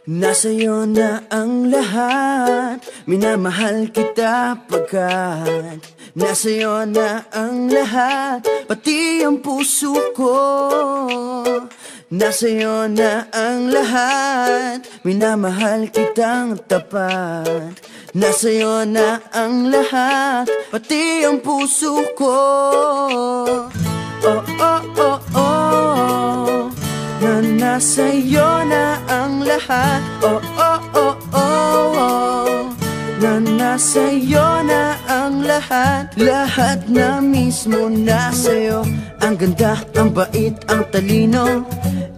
Nasa'yo na ang lahat, minamahal kita pagkat nasa'yo na ang lahat, pati ang puso ko. Nasa'yo na ang lahat, minamahal kitang tapat. Nasa'yo na ang lahat, pati ang puso ko. Oh, oh, oh, oh, na nasa'yo na ang lahat. Oh, oh, oh, oh, oh, na nasa'yo na ang lahat. Lahat na mismo nasa'yo. Ang ganda, ang bait, ang talino,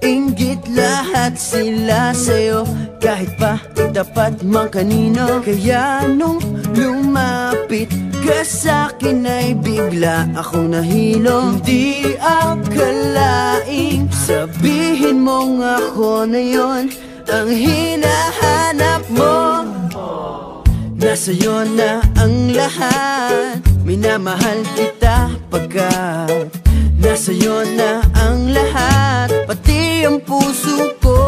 inggit lahat sila sa'yo. Kahit pa itapat mang kanino. Kaya nung lumapit ka sa'kin ay bigla akong nahilo. Hindi akalaing sabihin mong ako na yon ang hinahanap mo. Nasa'yo na ang lahat, minamahal kita pagkat nasa'yo na ang lahat, pati ang puso ko.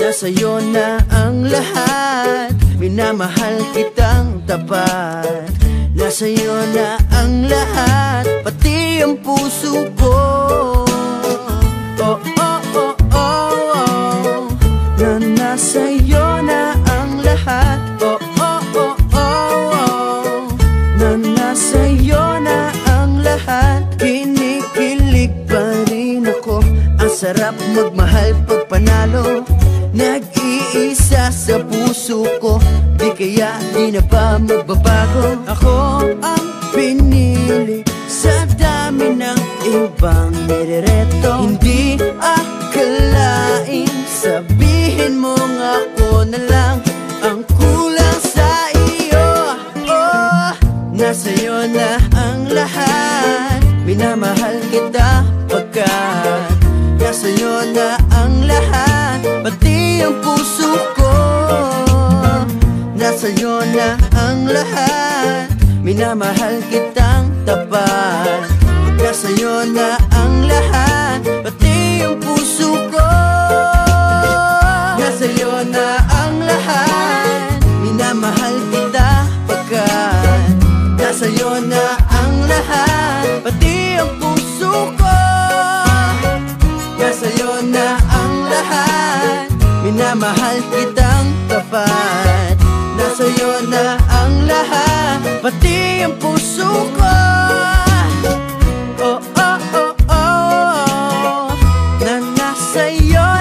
Nasa'yo na ang lahat, minamahal kitang tapat. Nasa'yo na ang lahat, pati ang puso ko. Oh, oh, oh, oh, oh, na nasa'yo na ang lahat. Oh, oh, oh, oh, oh, na nasa'yo na ang lahat. Kinikilig pa rin ako, ang sarap magmahal pag panalo. Nag-iisa sa puso ko, di kaya di na ba magbabago? Ako ang pinili sa dami ng ibang nirereto. Hindi akalaing sabihin mong ako na lang ang kulang sa iyo. Oh, nasa'yo na ang lahat, minamahal kita pagkat nasa'yo na ang lahat, pati ang puso ko. Nasa'yo na ang lahat, minamahal kitang tapat. Nasa'yo na ang lahat, pati ang puso ko. Nasa'yo na ang lahat, minamahal kita pagkat nasa'yo na ang lahat, pati ang puso ko. Nasa'yo na ang lahat, minamahal kitang tapat. Nasa'yo na ang lahat, pati ang puso ko. Oh, oh, oh, oh, na nasa'yo